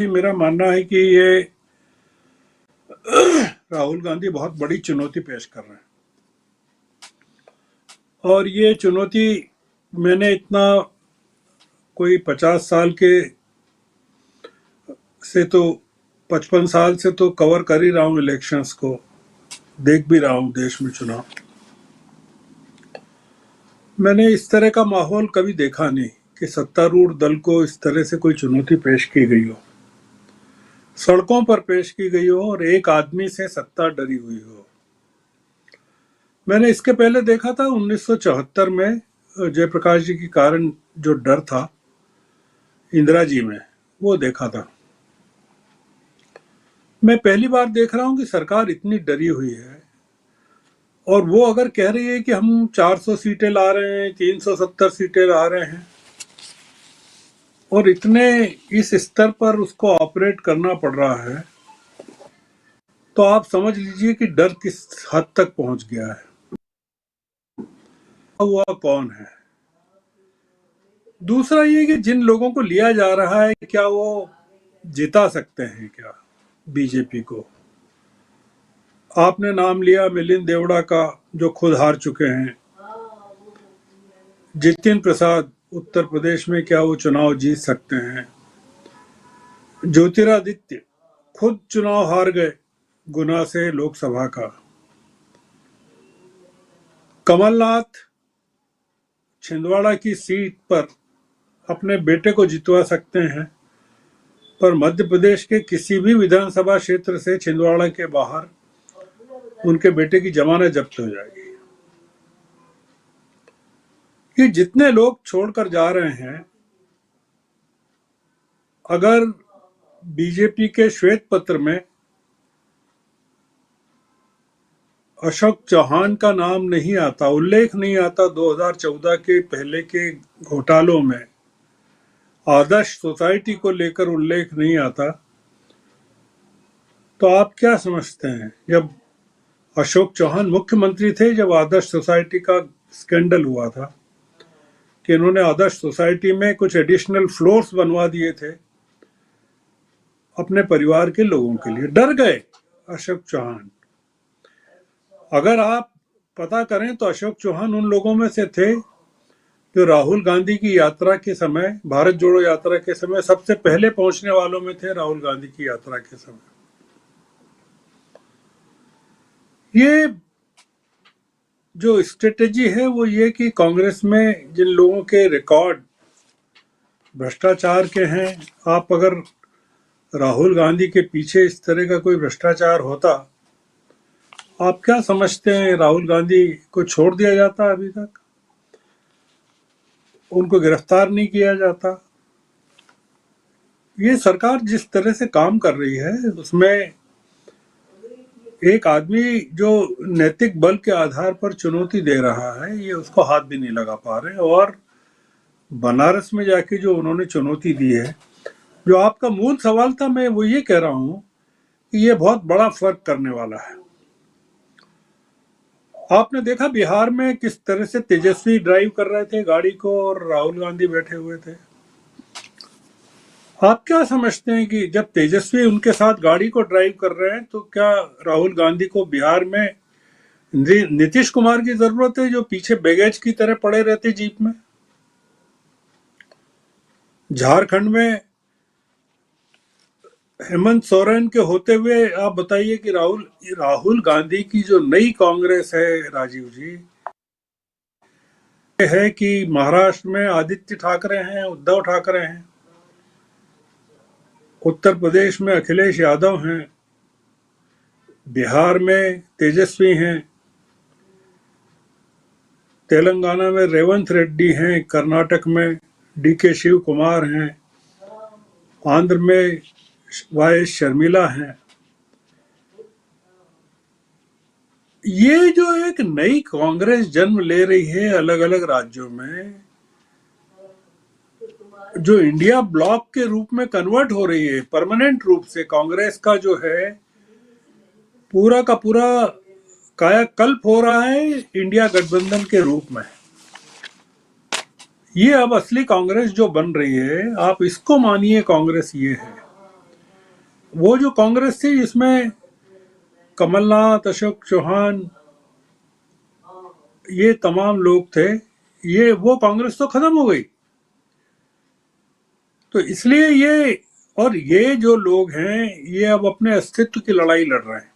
मेरा मानना है कि ये राहुल गांधी बहुत बड़ी चुनौती पेश कर रहे हैं। और ये चुनौती मैंने इतना कोई 50 साल के से तो 55 साल से तो कवर कर ही रहा हूँ, इलेक्शंस को देख भी रहा हूँ, देश में चुनाव। मैंने इस तरह का माहौल कभी देखा नहीं कि सत्तारूढ़ दल को इस तरह से कोई चुनौती पेश की गई हो, सड़कों पर पेश की गई हो और एक आदमी से सत्ता डरी हुई हो। मैंने इसके पहले देखा था 1974 में जयप्रकाश जी के कारण जो डर था इंदिरा जी में, वो देखा था। मैं पहली बार देख रहा हूं कि सरकार इतनी डरी हुई है और वो अगर कह रही है कि हम 400 सीटें ला रहे हैं, 370 सीटें ला रहे हैं और इतने इस स्तर पर उसको ऑपरेट करना पड़ रहा है, तो आप समझ लीजिए कि डर किस हद तक पहुंच गया है। हुआ कौन है? दूसरा ये कि जिन लोगों को लिया जा रहा है, क्या वो जिता सकते हैं क्या बीजेपी को? आपने नाम लिया मिलिंद देवड़ा का, जो खुद हार चुके हैं। जितिन प्रसाद उत्तर प्रदेश में, क्या वो चुनाव जीत सकते हैं? ज्योतिरादित्य खुद चुनाव हार गए गुना से लोकसभा का। कमलनाथ छिंदवाड़ा की सीट पर अपने बेटे को जितवा सकते हैं, पर मध्य प्रदेश के किसी भी विधानसभा क्षेत्र से छिंदवाड़ा के बाहर उनके बेटे की जमानत जब्त हो जाएगी। कि जितने लोग छोड़कर जा रहे हैं, अगर बीजेपी के श्वेत पत्र में अशोक चौहान का नाम नहीं आता, उल्लेख नहीं आता, 2014 के पहले के घोटालों में आदर्श सोसाइटी को लेकर उल्लेख नहीं आता, तो आप क्या समझते हैं? जब अशोक चौहान मुख्यमंत्री थे, जब आदर्श सोसाइटी का स्कैंडल हुआ था कि इन्होंने आदर्श सोसाइटी में कुछ एडिशनल फ्लोर्स बनवा दिए थे अपने परिवार के लोगों के लिए, डर गए अशोक चौहान। अगर आप पता करें तो अशोक चौहान उन लोगों में से थे जो राहुल गांधी की यात्रा के समय, भारत जोड़ो यात्रा के समय, सबसे पहले पहुंचने वालों में थे। राहुल गांधी की यात्रा के समय ये जो स्ट्रेटेजी है वो ये कि कांग्रेस में जिन लोगों के रिकॉर्ड भ्रष्टाचार के हैं, आप अगर राहुल गांधी के पीछे इस तरह का कोई भ्रष्टाचार होता, आप क्या समझते हैं राहुल गांधी को छोड़ दिया जाता? अभी तक उनको गिरफ्तार नहीं किया जाता। ये सरकार जिस तरह से काम कर रही है, उसमें एक आदमी जो नैतिक बल के आधार पर चुनौती दे रहा है, ये उसको हाथ भी नहीं लगा पा रहे। और बनारस में जाके जो उन्होंने चुनौती दी है, जो आपका मूल सवाल था, मैं वो ये कह रहा हूं कि ये बहुत बड़ा फर्क करने वाला है। आपने देखा बिहार में किस तरह से तेजस्वी ड्राइव कर रहे थे गाड़ी को और राहुल गांधी बैठे हुए थे। आप क्या समझते हैं कि जब तेजस्वी उनके साथ गाड़ी को ड्राइव कर रहे हैं, तो क्या राहुल गांधी को बिहार में नीतीश कुमार की जरूरत है, जो पीछे बैगेज की तरह पड़े रहते जीप में? झारखंड में हेमंत सोरेन के होते हुए आप बताइए कि राहुल गांधी की जो नई कांग्रेस है, राजीव जी, है कि महाराष्ट्र में आदित्य ठाकरे हैं, उद्धव ठाकरे हैं, उत्तर प्रदेश में अखिलेश यादव हैं, बिहार में तेजस्वी हैं, तेलंगाना में रेवंत रेड्डी हैं, कर्नाटक में डीके शिव कुमार हैं, आंध्र में वाई शर्मिला हैं। ये जो एक नई कांग्रेस जन्म ले रही है अलग अलग राज्यों में, जो इंडिया ब्लॉक के रूप में कन्वर्ट हो रही है, परमानेंट रूप से कांग्रेस का जो है पूरा का पूरा कायाकल्प हो रहा है इंडिया गठबंधन के रूप में। ये अब असली कांग्रेस जो बन रही है, आप इसको मानिए कांग्रेस ये है। वो जो कांग्रेस थी जिसमें कमलनाथ, अशोक चौहान, ये तमाम लोग थे, ये वो कांग्रेस तो खत्म हो गई। तो इसलिए ये जो लोग हैं ये अब अपने अस्तित्व की लड़ाई लड़ रहे हैं।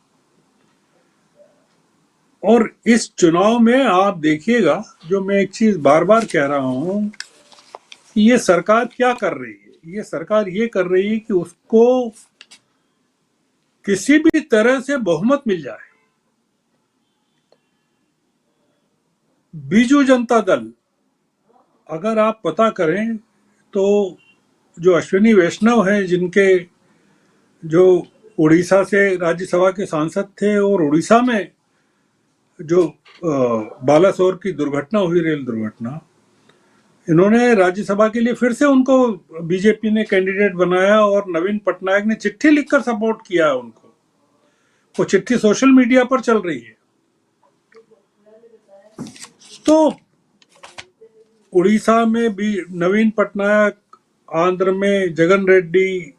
और इस चुनाव में आप देखिएगा, जो मैं एक चीज बार बार कह रहा हूं कि ये सरकार क्या कर रही है। ये सरकार ये कर रही है कि उसको किसी भी तरह से बहुमत मिल जाए। बीजू जनता दल, अगर आप पता करें तो जो अश्विनी वैष्णव हैं, जिनके जो उड़ीसा से राज्यसभा के सांसद थे, और उड़ीसा में जो बालासोर की दुर्घटना हुई, रेल दुर्घटना, इन्होंने राज्यसभा के लिए फिर से उनको बीजेपी ने कैंडिडेट बनाया और नवीन पटनायक ने चिट्ठी लिखकर सपोर्ट किया है उनको। वो चिट्ठी सोशल मीडिया पर चल रही है। तो उड़ीसा में भी नवीन पटनायक, आंध्र में जगन रेड्डी,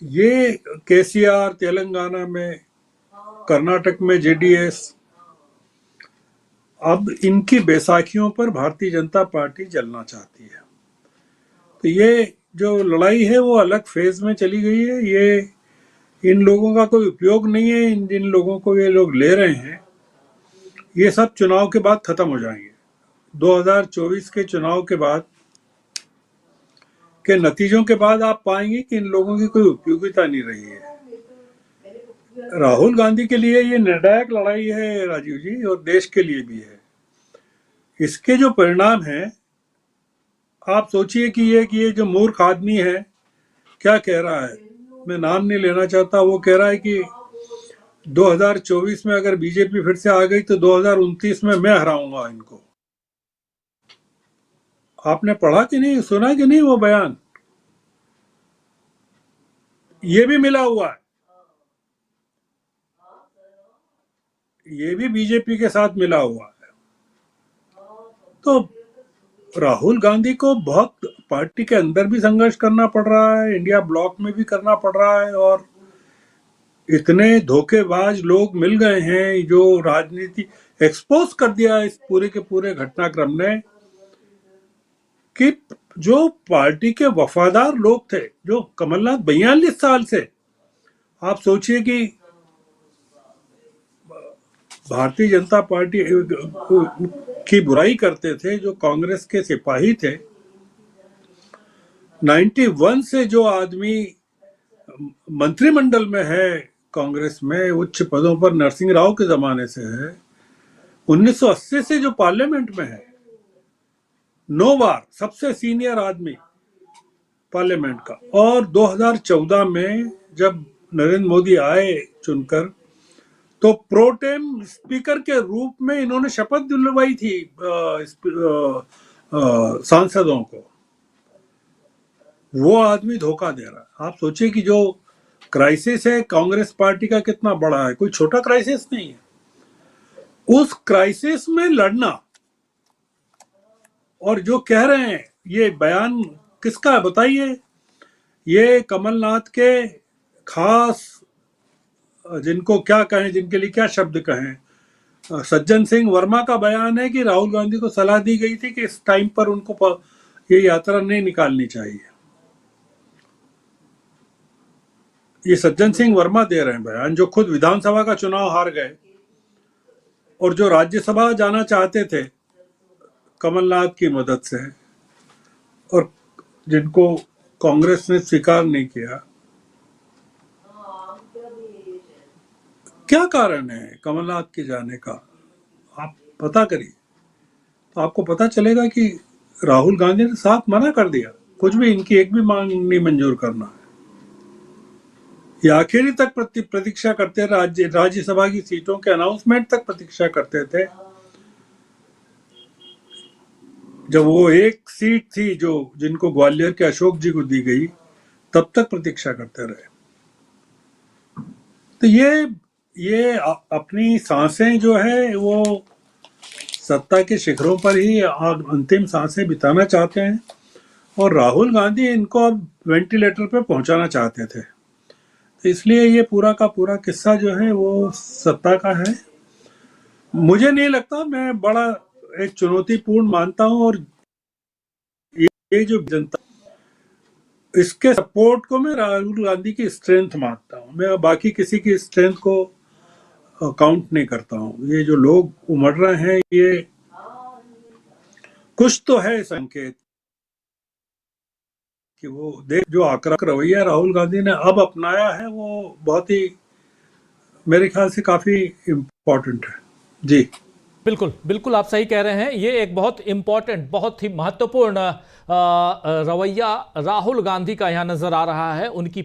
ये केसीआर तेलंगाना में, कर्नाटक में जेडीएस, अब इनकी बैसाखियों पर भारतीय जनता पार्टी जलना चाहती है। तो ये जो लड़ाई है वो अलग फेज में चली गई है। ये इन लोगों का कोई उपयोग नहीं है। इन जिन लोगों को ये लोग ले रहे हैं, ये सब चुनाव के बाद खत्म हो जाएंगे। 2024 के चुनाव के बाद के नतीजों के बाद आप पाएंगे कि इन लोगों की कोई उपयोगिता नहीं रही है। राहुल गांधी के लिए ये निर्णायक लड़ाई है राजीव जी, और देश के लिए भी है। इसके जो परिणाम हैं, आप सोचिए कि ये जो मूर्ख आदमी है क्या कह रहा है, मैं नाम नहीं लेना चाहता। वो कह रहा है कि 2024 में अगर बीजेपी फिर से आ गई तो 2029 में मैं हराऊंगा इनको। आपने पढ़ा कि नहीं, सुना कि नहीं वो बयान? ये भी मिला हुआ है, ये भी बीजेपी के साथ मिला हुआ है। तो राहुल गांधी को बहुत पार्टी के अंदर भी संघर्ष करना पड़ रहा है, इंडिया ब्लॉक में भी करना पड़ रहा है, और इतने धोखेबाज लोग मिल गए हैं जो राजनीति एक्सपोज कर दिया इस पूरे के पूरे घटनाक्रम ने, कि जो पार्टी के वफादार लोग थे, जो कमलनाथ 42 साल से, आप सोचिए कि भारतीय जनता पार्टी की बुराई करते थे, जो कांग्रेस के सिपाही थे, 91 से जो आदमी मंत्रिमंडल में है कांग्रेस में, उच्च पदों पर नरसिंह राव के जमाने से है, 1980 से जो पार्लियामेंट में है, 9 बार सबसे सीनियर आदमी पार्लियामेंट का, और 2014 में जब नरेंद्र मोदी आए चुनकर, तो प्रोटेम स्पीकर के रूप में इन्होंने शपथ दिलवाई थी सांसदों को। वो आदमी धोखा दे रहा है। आप सोचिए कि जो क्राइसिस है कांग्रेस पार्टी का कितना बड़ा है, कोई छोटा क्राइसिस नहीं है। उस क्राइसिस में लड़ना, और जो कह रहे हैं, ये बयान किसका है बताइए? ये कमलनाथ के खास, जिनको क्या कहें, जिनके लिए क्या शब्द कहें, सज्जन सिंह वर्मा का बयान है कि राहुल गांधी को सलाह दी गई थी कि इस टाइम पर उनको ये यात्रा नहीं निकालनी चाहिए। ये सज्जन सिंह वर्मा दे रहे हैं बयान, जो खुद विधानसभा का चुनाव हार गए और जो राज्यसभा जाना चाहते थे कमलनाथ की मदद से, और जिनको कांग्रेस ने स्वीकार नहीं किया। क्या कारण है कमलनाथ के जाने का, आप पता करिए, तो आपको पता चलेगा कि राहुल गांधी ने साफ मना कर दिया, कुछ भी इनकी एक भी मांग नहीं मंजूर करना है। ये आखिरी तक प्रतीक्षा करते, राज्यसभा की सीटों के अनाउंसमेंट तक प्रतीक्षा करते थे। जब वो एक सीट थी जो जिनको ग्वालियर के अशोक जी को दी गई, तब तक प्रतीक्षा करते रहे। तो ये अपनी सांसें जो है वो सत्ता के शिखरों पर ही अंतिम सांसें बिताना चाहते हैं, और राहुल गांधी इनको अब वेंटिलेटर पे पहुंचाना चाहते थे। इसलिए ये पूरा का पूरा किस्सा जो है वो सत्ता का है। मुझे नहीं लगता, मैं बड़ा एक चुनौतीपूर्ण मानता हूं, और ये जो जनता, इसके सपोर्ट को मैं राहुल गांधी की स्ट्रेंथ मानता हूं। मैं बाकी किसी की स्ट्रेंथ को काउंट नहीं करता हूं। ये जो लोग उमड़ रहे हैं, ये कुछ तो है संकेत कि वो देख, जो आक्रामक रवैया राहुल गांधी ने अब अपनाया है वो बहुत ही, मेरे ख्याल से काफी इम्पोर्टेंट है। जी बिल्कुल बिल्कुल, आप सही कह रहे हैं। ये एक बहुत इंपॉर्टेंट, बहुत ही महत्वपूर्ण रवैया राहुल गांधी का यहां नजर आ रहा है। उनकी